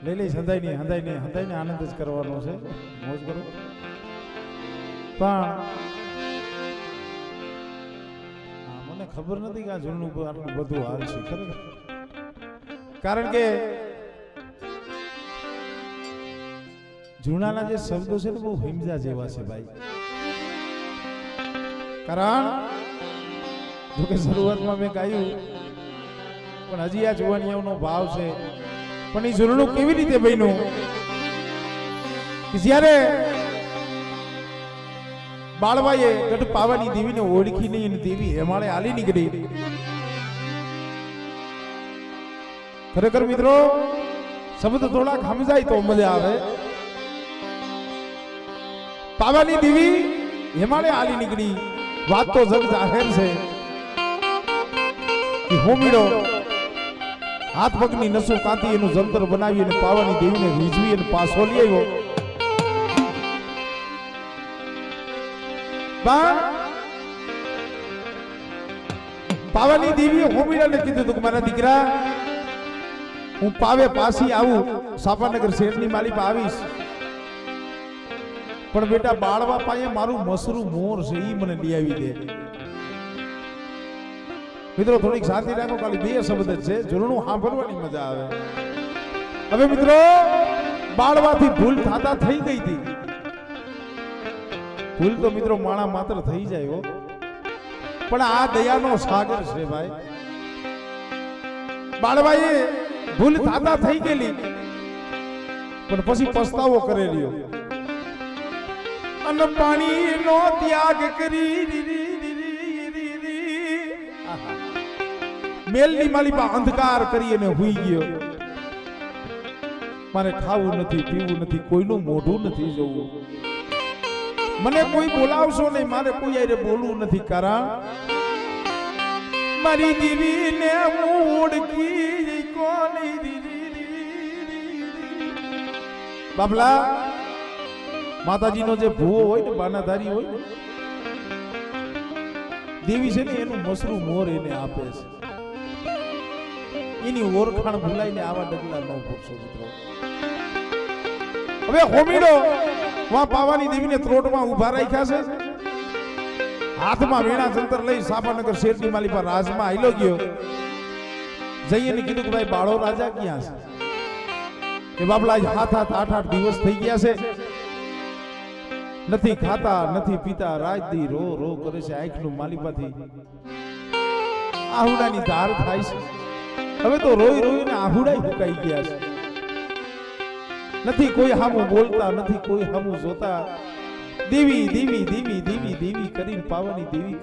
લઈ લઈ હંધાઈને આનંદ જ કરવાનો છે, મોજ કરો. પણ મને ખબર નથી કે આ જૂનું આટલું બધું હાલ છે ખરેખર. કારણ કે જૂનાના જે શબ્દો છે ને બહુ હિમજા જેવા છે ભાઈ. કારણ જોકે શરૂઆતમાં મેં ગાયું પણ હજી આ જુવાનિયાઓનો ભાવ છે. પણ એ જૂનું કેવી રીતે બન્યું કે જ્યારે બાળવાએ ગઢ પાવાની દેવીને ઓળખી નહીં, દેવી હેમાળે હાલી નીકળી. ખરેખર મિત્રો શબ્દ થોડાક સમજાય તો મજા આવે. પાવાની દેવી હેમાળે હાલી નીકળી, વાત તો જગ જાહેર છે કે હોમીડો હાથ પગની નસો કાંતી એનું જંતર બનાવી અને પાવાની દેવીને રીઝવી અને પાછો લઈ આવ્યો. પાવાની દેવીએ હોમીડાને કીધું હતું કે મારા દીકરા હું પાવે પાછી આવું, સાપાનગર શેરની માલી પર આવીશ, પણ બેટા બાળવા પાસે મારું મસરું મોર છે ઈ મને લઈ આવી દે. મિત્રો થોડીક શાંતિ રાખો, ખાલી બે શબ્દ જ છે, જૂનું સાંભળવાની મજા આવે. હવે મિત્રો બાળવાથી ભૂલ થાતા થઈ ગઈ હતી. ભૂલ તો મિત્રો માણા માત્ર થઈ જાય હો, પણ આ દયાનો સાગર છે ભાઈ. બાળવાએ ભૂલ થાતા થઈ ગયેલી પણ પછી પસ્તાવો કરેલ્યો અને પાણીનો ત્યાગ કરી મેલની માલી પર અંધકાર કરી અને હુઈ ગયો. મારે ખાવું નથી, પીવું નથી, કોઈનું મોઢું નથી જોવું, મને કોઈ બોલાવશો નહીં, મારે કોઈ આરે બોલવું નથી. કારણ મારી દીવીને હું ઓળખી કોની બાબલા માતાજીનો જે ભૂવો હોય ને બાનાધારી હોય ને દેવી છે ને એનું મસરું મોર એને આપે છે. એની ઓળખાણ ભૂલાઈને આવા ડગલા ન ભૂલશો મિત્રો. હવે હોમીડો વા પાવાની દેવીને ત્રોટમાં ઉભા રાખ્યા છે, હાથમાં વેણા જંતર લઈ સાપાનગર શેરની માલી પર રાજમાં આયલો ગયો. જઈને કીધું કે ભાઈ બાળો રાજા ક્યાં છે? એ બાબલા હાથ આઠ દિવસ થઈ ગયા છે, નથી ખાતા નથી પીતા, રાત દી રો રો કરે છે, આંખનું માલિપાથી આહુડાની ધાર થાય છે. હવે તો રોઈ રોઈને આહુડા ફૂકાઈ ગયા છે, નથી કોઈ હામું બોલતા, નથી કોઈ હામું જોતા. દેવી દેવી દેવી દેવી દેવી કરીને પાવાની દેવી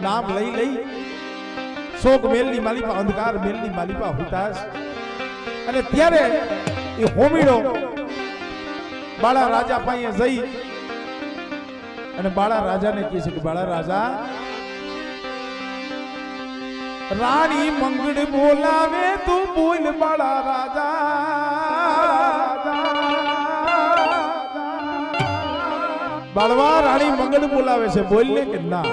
નામ લઈ લઈ શોક મેલની માલિપા, અંધકાર મેલની માલિપા હુતાશ. અને ત્યારે એ હોમીડો બાળા રાજા પાસે જઈ અને બાળા રાજાને કહે છે કે બાળા રાજા રાણી મંગળ બોલાવે તું બોલ બાળા રાજા. બાળવા રાણી મંગળ બોલાવે છે, બોલ ને કે ના,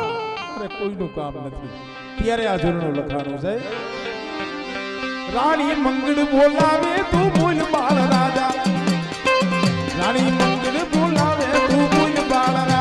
અરે કોઈનું કામ નથી. ત્યારે આ જૂનું લખાણું છે રાણી મંગળ બોલાવે તું બોલ બાળ રાજા, રાણી મંગળ બોલાવે તું બોલ બાળ રાજા.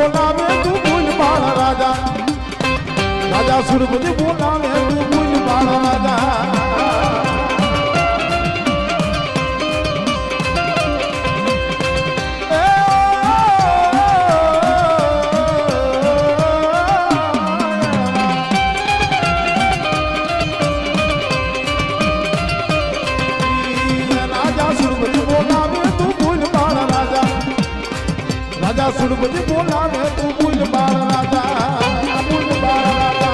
બોલાવે તું ભૂલ બાળ રાજા રાજા સુરપતિ બોલાવે તું ભૂલ બાળ રાજા રાજા સુરપતિ બોલાવે તું ભૂલ બાળ રાજા ભૂલ બાળ રાજા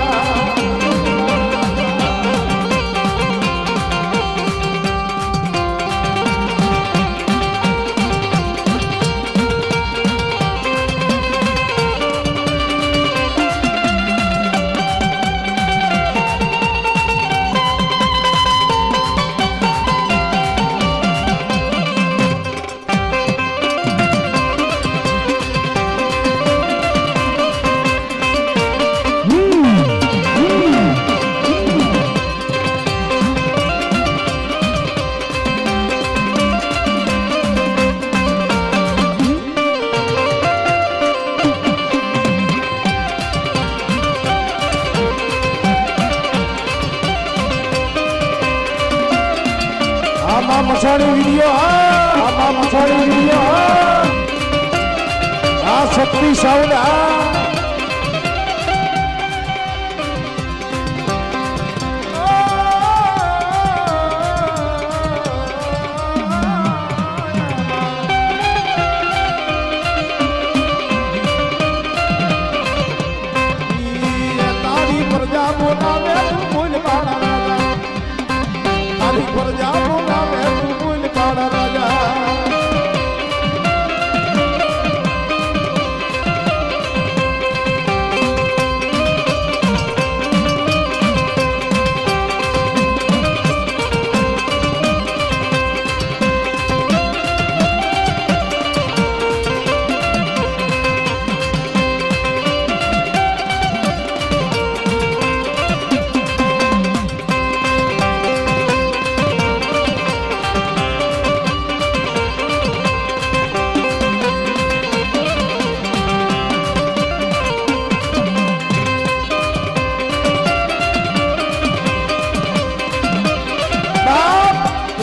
મસાણી વિડીયો આમાં મસાણી વિડીયો આ શક્તિ સાઉન્ડ તારી પ્રજા બોલાવે તું ભૂલ બાળ રાજા તારી પ્રજા બોલાવે તું ભૂલ બાળ રાજા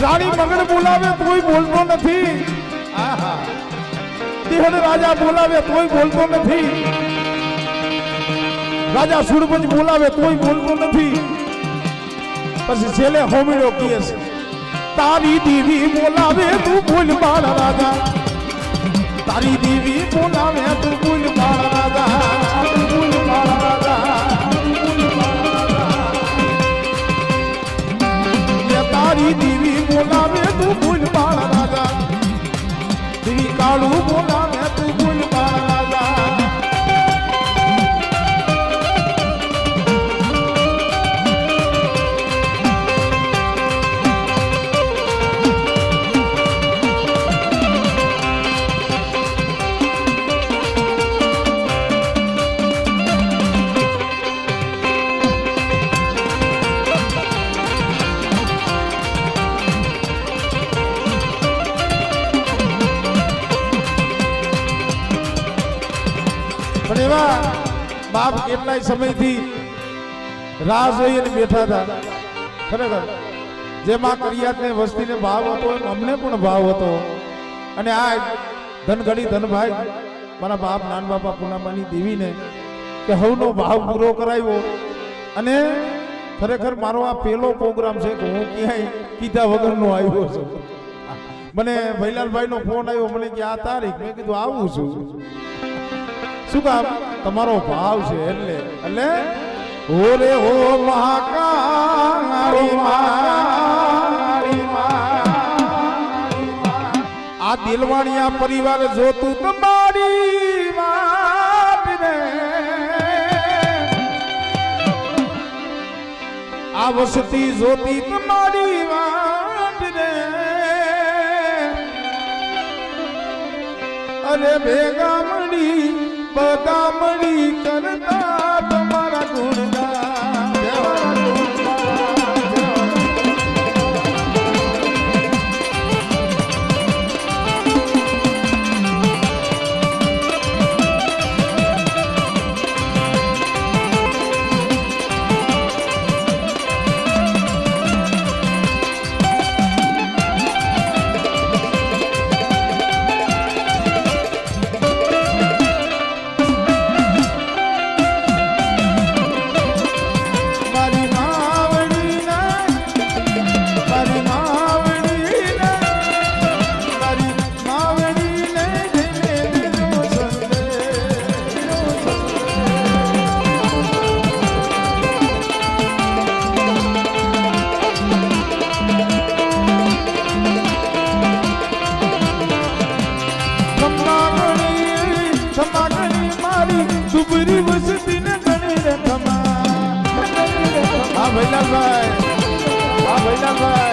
રાણી મગન બોલાવે તોય બોલતો નથી દિહડ રાજા બોલાવે તોય બોલતો નથી રાજા સુરપંચ બોલાવે તોય બોલતો નથી પછી છેલ્લે હોમીડો કહે છે તારી દેવી બોલાવે તું ભૂલ બાળ રાજા તારી દેવી બોલાવે તું ભૂલ બાળ રાજા ભૂલ બાળ રાજા તારી દેવી બોલાવે તું ભૂલ બાળ રાજા દેવી કાળું બોલાવે તું ભૂલ બાળ રાજા પણ એવા બાપ કેટલાય સમયથી રાહ જોઈને બેઠા હતા ખરેખર જેમાં કરિયાતને વસ્તીને ભાવ હતો એમ અમને પણ ભાવ હતો અને આ ધનગડી ધનભાઈ મારા બાપ નાન બાપા પૂનામાની દેવીને કે હવનો ભાવ પૂરો કરાવ્યો અને ખરેખર મારો આ પહેલો પ્રોગ્રામ છે કે હું ક્યાંય કીધા વગરનો આવ્યો છું મને ભૈલાલભાઈનો ફોન આવ્યો મને કે આ તારીખ મેં કીધું આવું છું શું કામ તમારો ભાવ છે એટલે ઓરે હો મહાકાળી આ દિલવાણિયા પરિવાર જોતું તમારી વાત રે આ વસતી જોતી તમારી વાત રે અરે ભેગા મળી બધા મળી કરતા તમારા ગુણગાન ભૈલાલભાઈ, હા ભૈલાલભાઈ.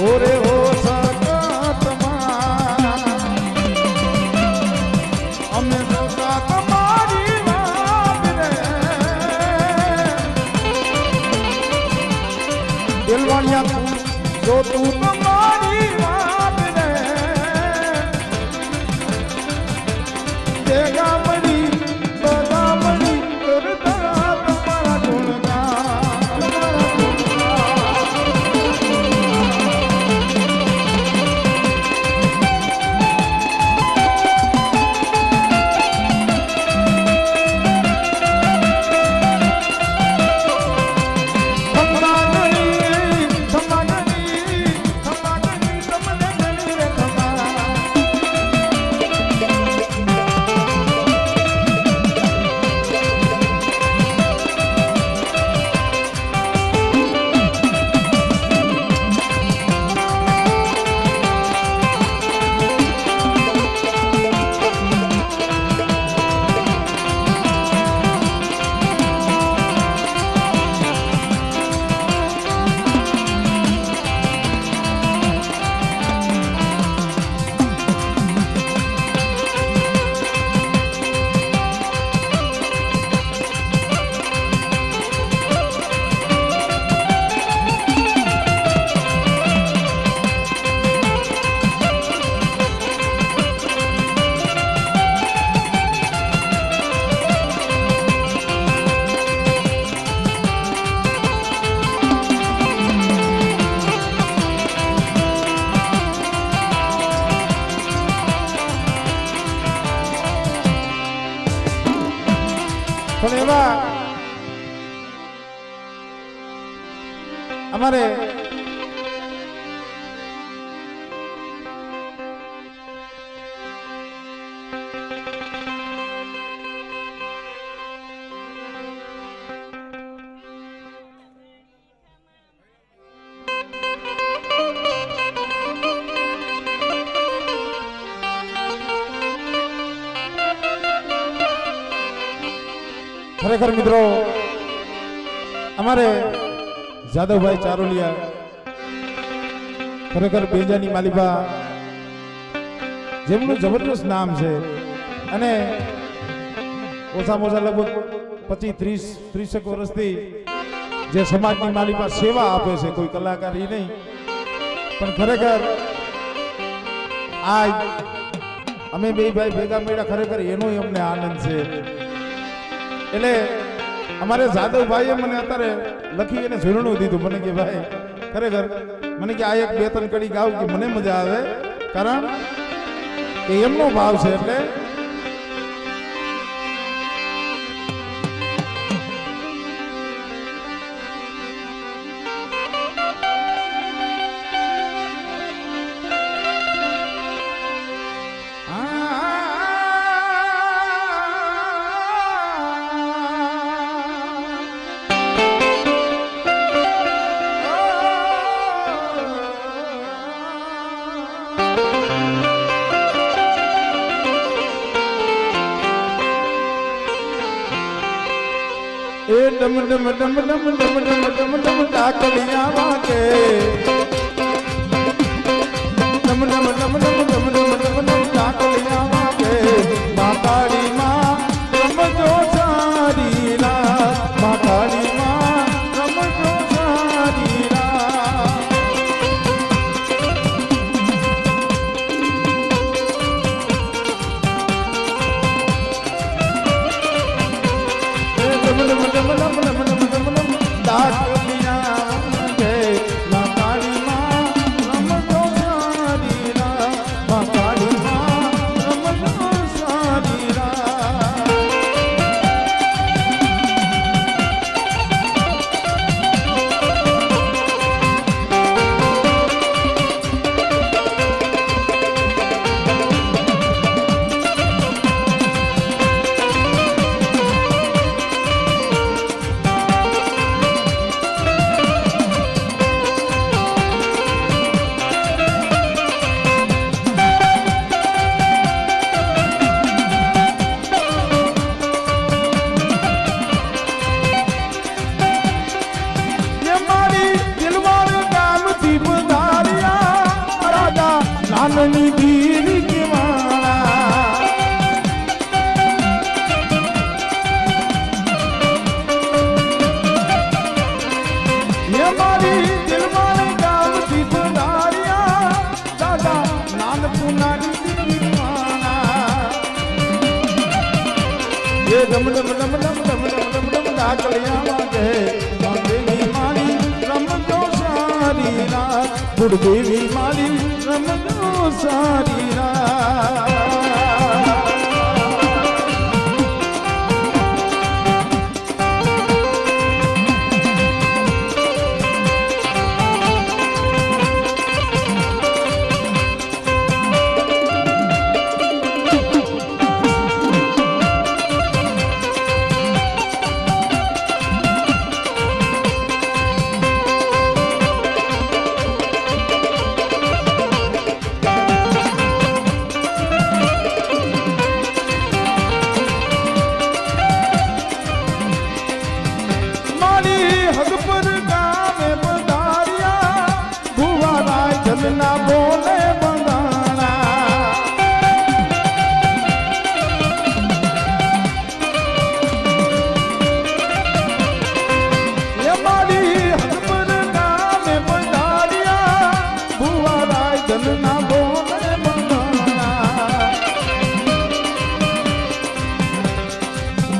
ઓરે ઓ અમે તમારી વાત રે દિલવાળિયા જો તું તમારી વાત રે દેગા મળી બધા મળી કરતા તમારા પણ એવા અમારે ખરેખર મિત્રો અમારે જાદવભાઈ ચારોલિયા ખરેખર બેજાની માલિબા જેમનું જબરદસ્ત નામ છે અને ઓછામાં ઓછા લગભગ 25-30 વર્ષથી જે સમાજની માલિબા સેવા આપે છે, કોઈ કલાકારી નહીં પણ ખરેખર આ અમે બે ભાઈ ભેગા મળ્યા ખરેખર એનો અમને આનંદ છે. એટલે અમારે જાદવભાઈએ મને અત્યારે લખી એને ઝૂલણું દીધું મને કે ભાઈ ખરેખર મને કે આ એક 2-3 કડી ગાવ કે મને મજા આવે, કારણ કે એમનો ભાવ છે. એટલે ડમ ડમ ડમ ડમ ડમ ડમ ડમ ડાકલિયા વાગે ડમ ડમ ડમ ડમ ડમ ડમ ડમ ડમ ડાકલિયા વાગે મા કાળી માં રમજો સારી રાત મા કાળી માં રમજો સારી રાત ડમ ડમ ડમ ડમ ડમ ડમ ડમ ડમ ડાકલિયા વાગે મા કાળી માં રમજો સારી રાત મા કાળી માં રમજો સારી રાત ये मारी दिलवार काम थी पधारिया राजा नाननी दीदी के मारा ये मारी दिलवार काम थी पधारिया राजा नानपुनानी दीदी के मारा ये डम डम डम डम डम डम डम डम ડાકલિયા વાગે દેવી મારી રમજો સારી રાત ગુડદેવી મારી રમજો સારી રાત मारी हक पर गावे बधारिया भुवा राय जलना बोले बंगाना ये मारी हक पर गावे बधारिया भुवा राय जलना बोले बंगाना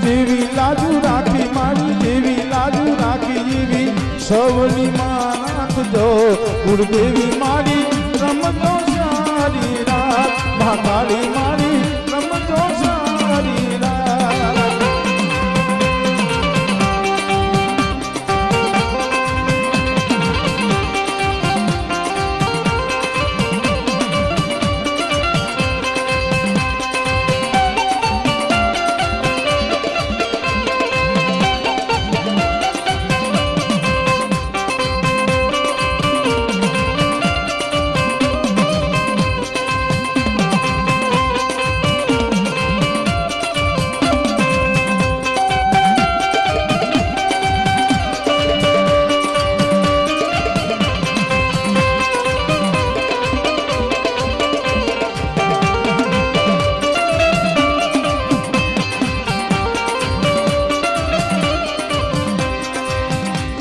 देवी लाजू राखी मारी देवी लाजू राखी एवी सवनी मानाथ जो गुरुदेवी मारी रमજો सारी रात महाकाली मारी रमજો सारी रात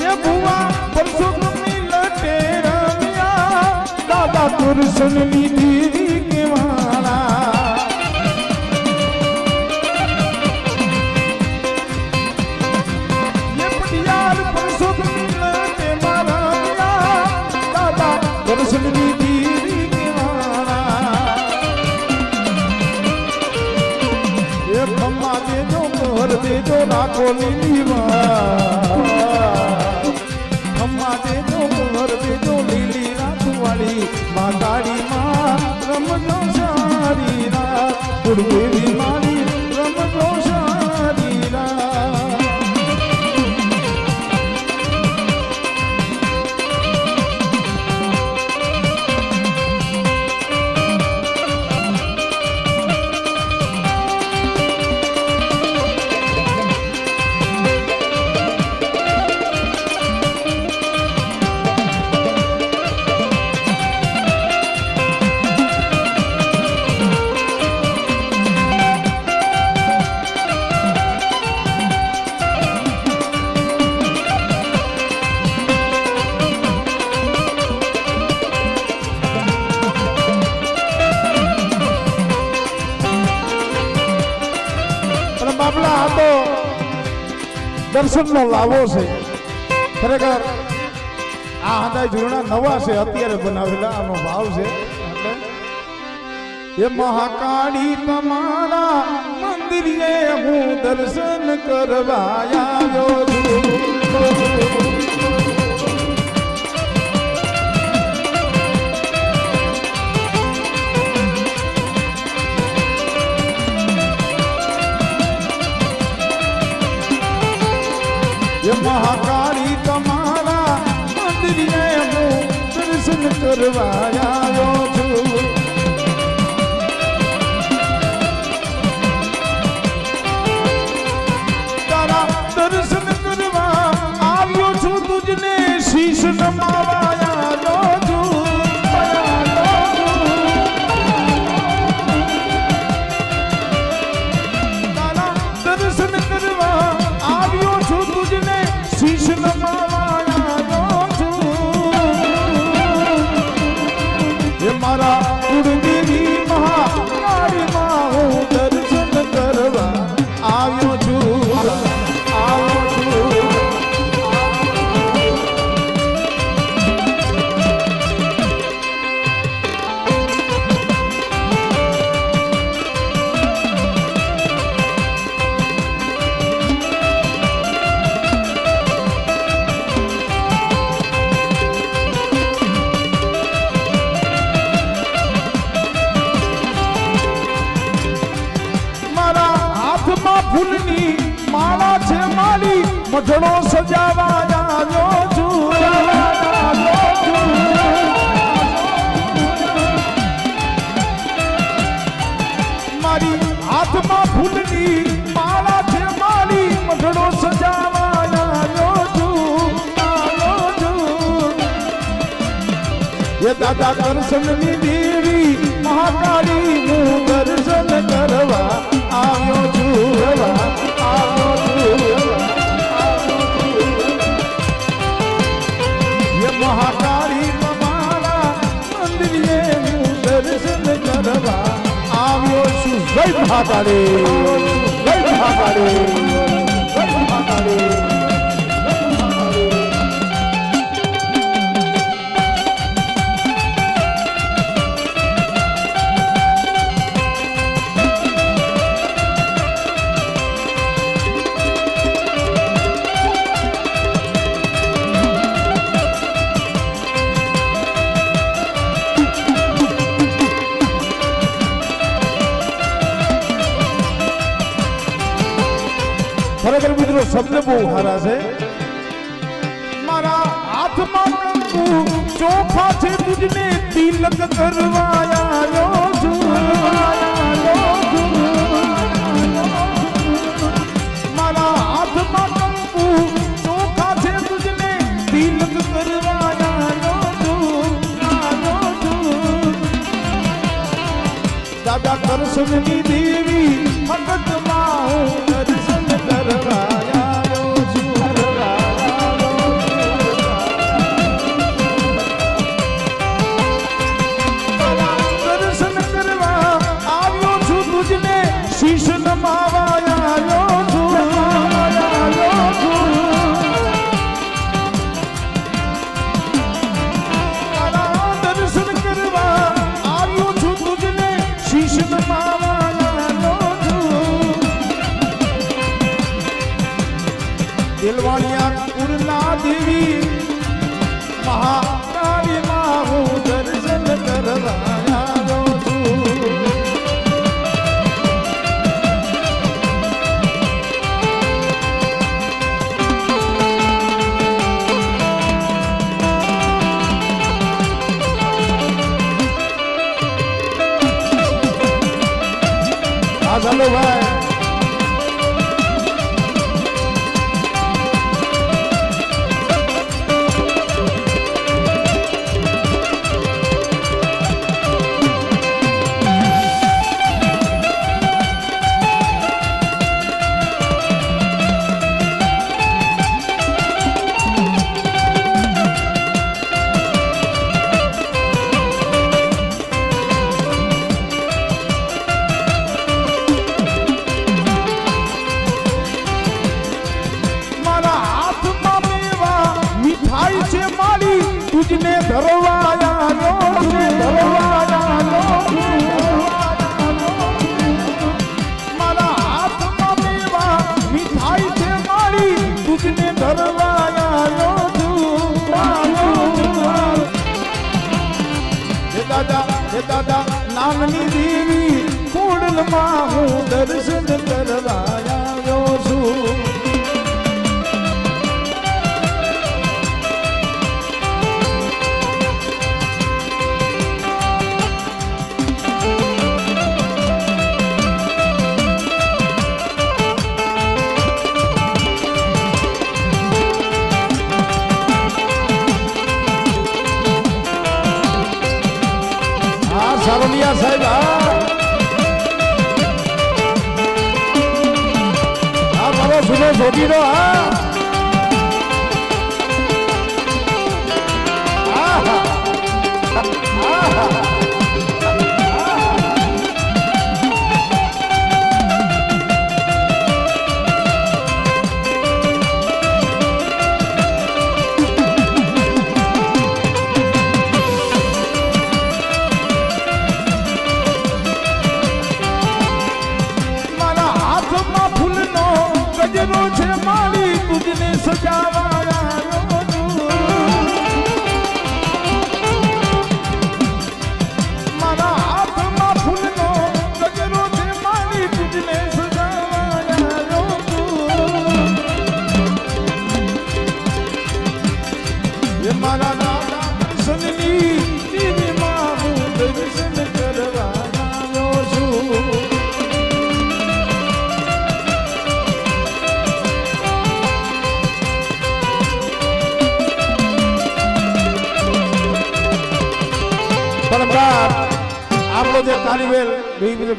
ये बुआ परसुरामी लटे रमिया दादा तुरसन ली दीदी के मारा ये पटियाल परसुरामी लटे मारा दादा तुरसन ली दीदी के मारा ये खम्मा दे दो मोहर दे दो राखो लीली खम्मा दे दो मोहर दे दो लीली रात वाली माँ काली माँ रमજો सारी रात गुरुदेवी मारी रमજો सारी रात દર્શનનો લાવો છે ખરેખર આ હંધાઈ ઝૂલણા નવા છે અત્યારે બનાવેલા આનો ભાવ છે એ મહાકાળી તમારા મંદિરે હું દર્શન કરવા આવ્યો છું ये महाकाली तमारा मंदिरे હું દર્શન કરવા આવ્યો છું તારા દર્શન કરવા આવ્યો છું તુજને શીશ નમાવા આવ્યો છું તારા દર્શન કરવા આવ્યો છું તુજને શીશ નમાવા છું મારા કુળદેવી મહાકાળીમાં હું દર્શન કરવા આવ્યો છું ફૂલની માળા છે મારી મઢડો સજાવા આવ્યો છું મારી હાથમાં ફૂલની માળા છે મારી મઢડો સજાવા આવ્યો છું એ દાદા દર્શનની દેવી મહાકાળી હું દર્શન કરવા આવ્યો છું મહાકાળી તમારા મંદિરે હું દર્શન કરવા આવ્યો છું જય મહાકાળી જય મહાકાળી જય મહાકાળી ખરેખર મિત્રો શબ્દ બહુ સારા છે મારા હાથમાં કંકુ ચોખા છે તુજને તિલક કરવા આવ્યો છું મારા હાથમાં કંકુ ચોખા છે તુજને તિલક કરવા આવ્યો છું દાદા દર્શનની દેવી મગજમાં હું દર્શન કરવા આવ્યો છું દર્શન કરવા આવ્યો છું તુજને શીશ નમાવા આવ્યો છું દર્શન કરવા આવ્યો છું તુજને શીશ નમાવા દિલવાણિયા કુળના દેવી મહાકાળીમાં હું દર્શન કરવા આવ્યો છું આ ચાલો ભાઈ तुझने धरवाया तुझने धरवाया मारा हाथ में मेवा मिठाई से मारी तुझने धरवाया हे दादा नामनी देवी कूड़ल माहू दर्शन करवाया છું સારોલિયા સાહેબ મારો સુનો જોગીનો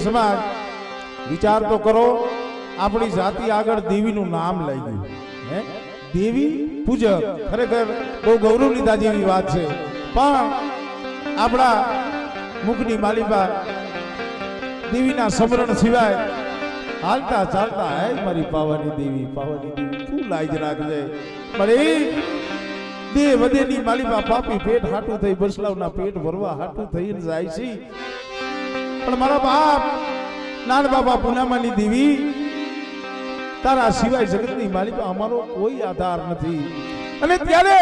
સમાજ વિચાર તો કરો આપણી જાતિ આગળ દેવીનું નામ લઈ ગયું હે દેવી પૂજક ખરેખર બહુ ગૌરવ લીધા જેવી વાત છે પણ આપણા મુખની માલિકા દેવીના સ્મરણ સિવાય હાલતા ચાલતા હે મારી પાવાની દેવી તું લાજ રાખજે પણ એ દેહ વધેની માલિકા પાપી પેટ હાટું થઈ બસલાવના પેટ ભરવા હાટું થઈને જાય છે પણ મારા બાપ નાન બાબા પૂનામાની દેવી તારા સિવાય જગતની માલિકા અમારો કોઈ આધાર નથી અને ત્યારે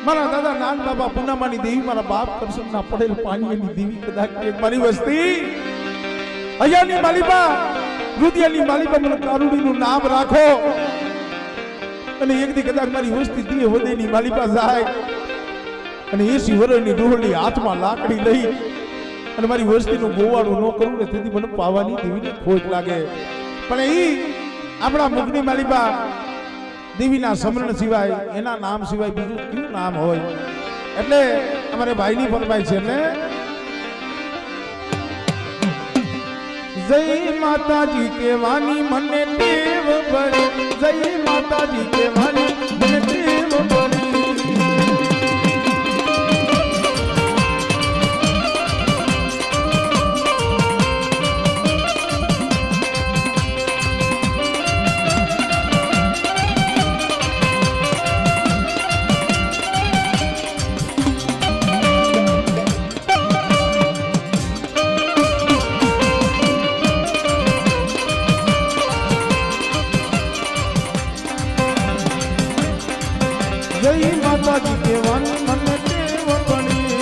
મારા દાદા નાન બાબા પૂનામાની દેવી મારા બાપ કરશનના પડેલ પાણીની દેવી કદાચ મારી વસ્તી અહીંયાની માલિકા રુદિયાની માલિકા મને કારુડીનું નામ રાખો અને એક દી કદાચ મારી વસ્તી દીએ વધેની માલિકા જાય અને 80 વર્ષની ડોહલી હાથમાં લાકડી લઈ અને મારી વસ્તીનું ગોવાળું ન કરું ને તેથી મને પાવાની દેવીને ખોટ લાગે પણ એ આપણા મુખની માલિકા દેવીના સ્મરણ સિવાય એના નામ સિવાય બીજું કયું નામ હોય એટલે અમારે ભાઈની ફરમાઈ છે ને જય માતાજી કેવાની મને ટેવ પડી જય માતાજી કેવાની મને ટેવ પડી જય માતાજી કેવાની મને ટેવ પડી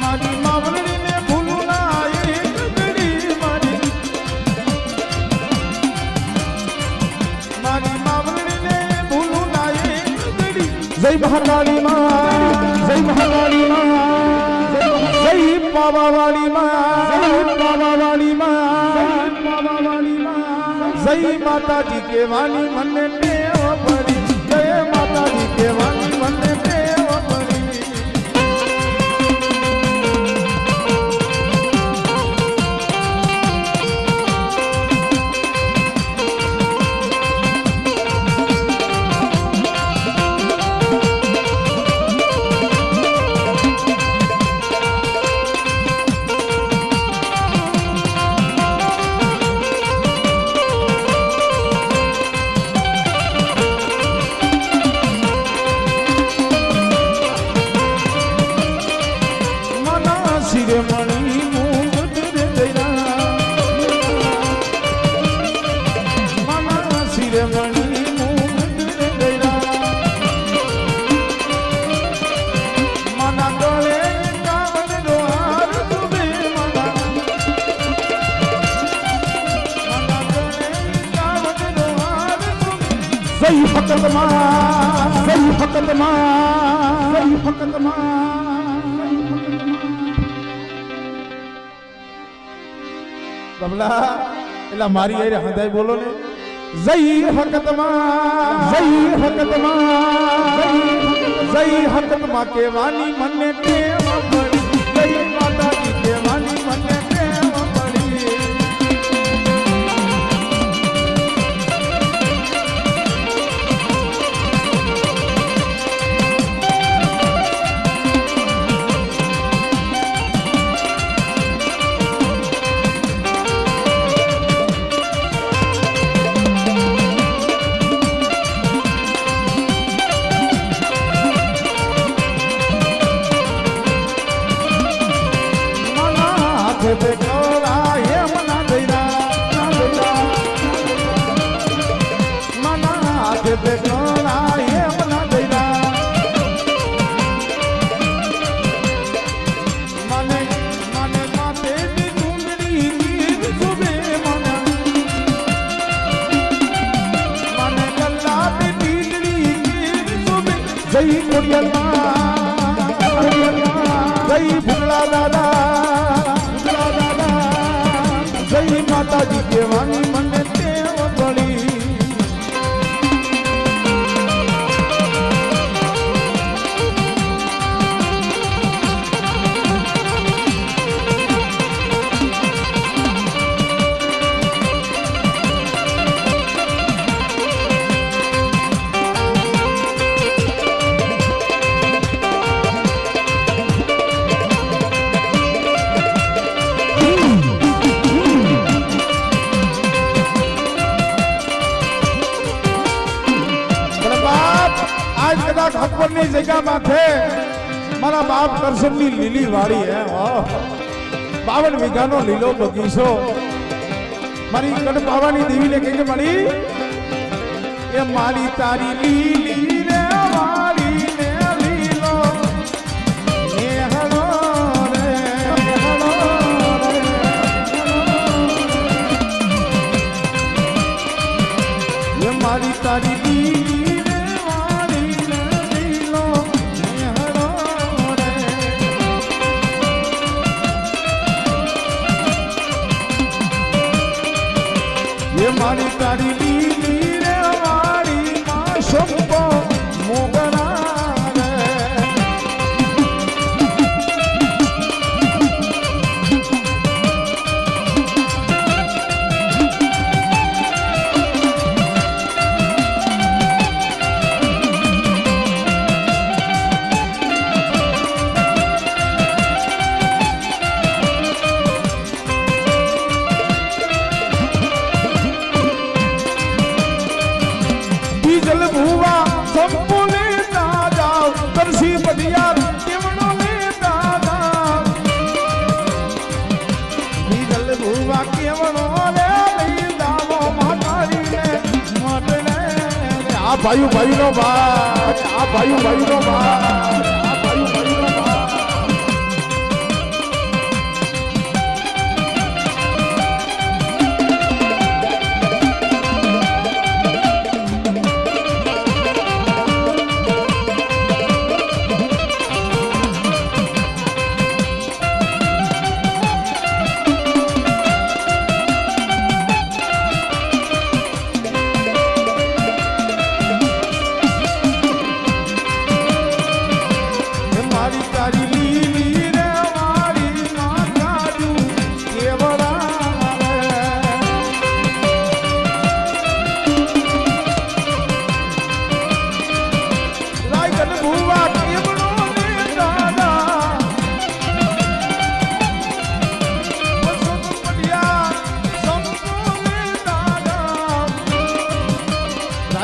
મારી માવડીને ભૂલું ના એક ઘડી મારી માવડીને ભૂલું ના એક ઘડી જય મહાકાળી માં જય મહાકાળી માં જય પાવાવાળી માં જય પાવાવાળી માં જય માતાજી કેવાની મને ટેવ પડી જય માતાજી કેવાની મને ટેવ પડી જય ફકત માં જય ફકત માં જય ફકત માં બબલા એલા મારી આરે હંધાઈ બોલો ને જય ફકત માં જય ફકત માં કેવાની મને ટેવ પડી જય માતાજી કેવાની મને ટેવ પડી જય કોડિયામાં જય ભૂગળા દાદા જય માતાજી કેવાની મને ટેવ પડી ની જગ્યામાં છે મારા બાપ કરશનની લીલી વાડી હે 52 વીઘાનો લીલો બગીચો મારી કડપાવાની દેવીને કહીને મળી એ મારી તારી લીલી રે વાડી ને લીલો નેહળો રે એ મારી તારી લીલી મારી તારી લીલી રે વાડી માં શંભો મોગરા રે ભાઈ ભાઈ નો ભાઈ આ ભાઈ ભાઈ નો ભાઈ આ ભાઈ ભાઈ નો ભાઈ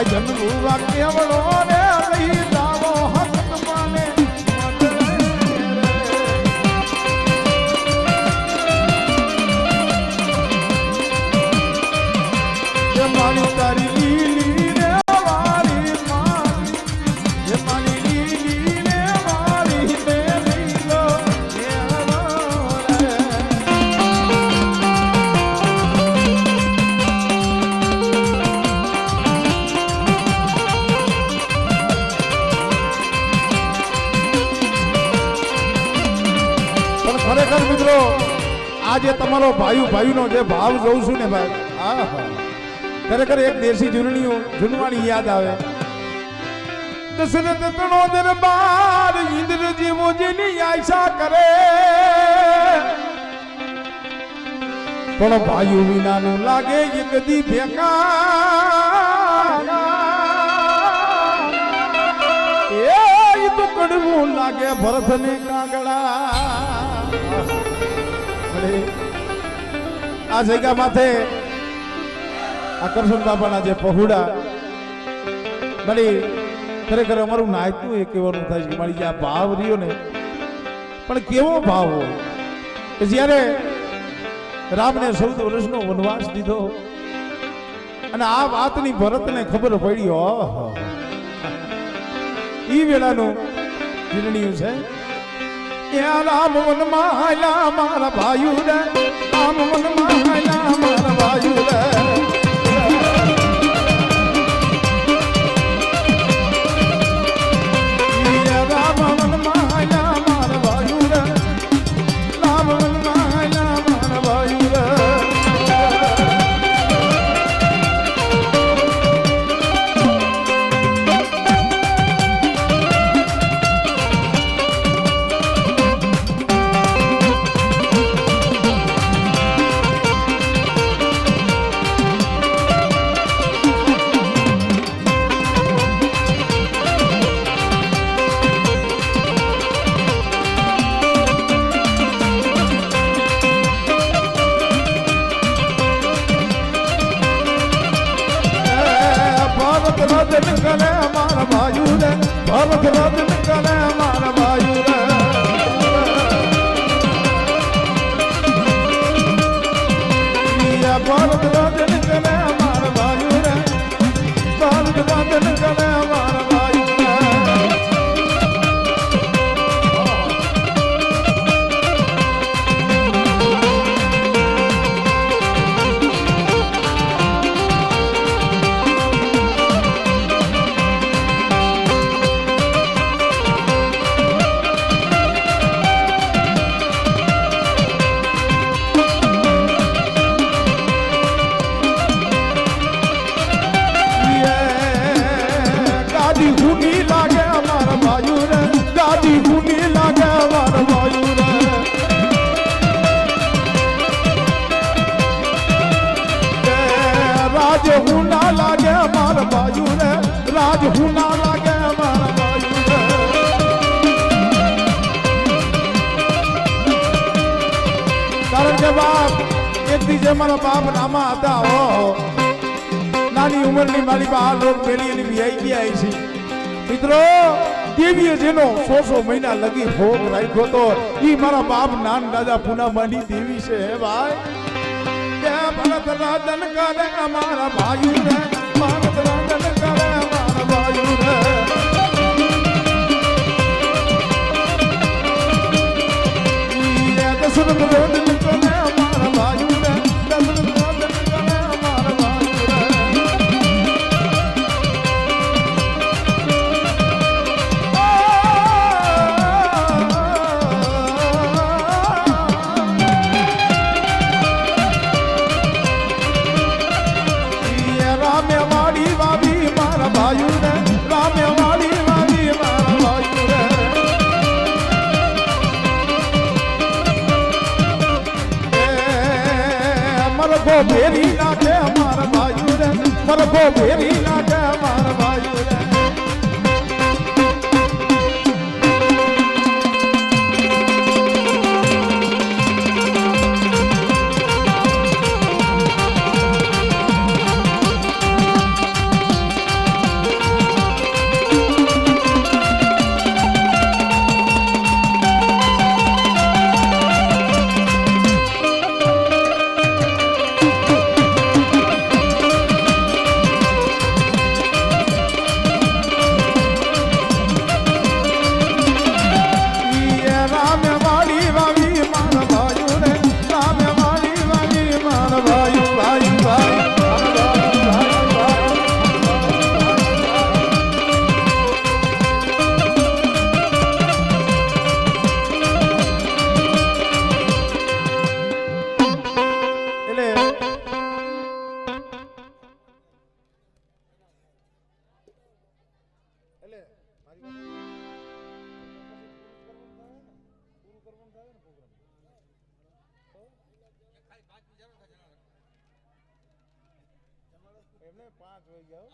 જન્મવા કેવળો રે લઈ જાવો હક માને મારી તારી લીલી રે વારી મારી લીલી રે વારી તે લીલો મિત્રો આજે તમારો ભાઈનો જે ભાવ જોઉં છું ને ભાઈ આહા ખરેખર એક દેશી જૂનવાણી યાદ આવે દશરથ તણો દરબાર ઇન્દ્ર જેવો જેની આશા કરે પણ ભાઈઓ વિનાનું લાગે એક દી બેકાર એ તો કડવું લાગે ભરતને કાગડા આ જગ્યા માથે આકર્ષણ બાપાના જે પહોળા બની ખરેખર અમારું નાયકનું એ કહેવાનું થાય છે કે મારી જે આ ભાવ રહ્યો ને પણ કેવો ભાવ હોય કે જ્યારે રામને 14 વર્ષનો વનવાસ દીધો અને આ વાતની ભરતને ખબર પડી ઈ વેળાનું જીરણિયું છે એ રામ વનમાં આયા મારા ભાઈઓ રે રામ વનમાં આયા મારા ભાઈઓ રે ભરત રતન કરે મારા ભાઈ રે ભરત રતન કરે મારા ભાઈ રે ભરત રતન કરે મારા ભાઈ રાજ હું ના લાગે મારા ભાઈ કારણ કે બાપ એક દિવસે મારા બાપ નામા હતા નાની ઉંમરની મારી બા લોક પેલી એની વિયાઈ ગયા છે મિત્રો દેવીએ જેનો 100 મહિના લગી ભોગ રાખ્યો તો ઈ મારા બાપ નાન દાદા પૂનામાની દેવી છે હે ભાઈ કે ભરત રાધન કરે અમારા ભાઈ રે ભરત રાધન કરે અમારા ભાઈ રે ઈ દશરથ રાધન કરે અમારા ભાઈ રે દશરથ રાધન કરે અમારા ભાઈ રે ભેરી નાખે અમારા ભાઈ રે મરઘો ભેરી નાખે અમારા ભાઈ રે એટલે મારી વાત પૂરું કરવાનું થાય ને પ્રોગ્રામ તો ખાલી 5 મિનિટ જરૂર થાય એમને 5 વાગ્યા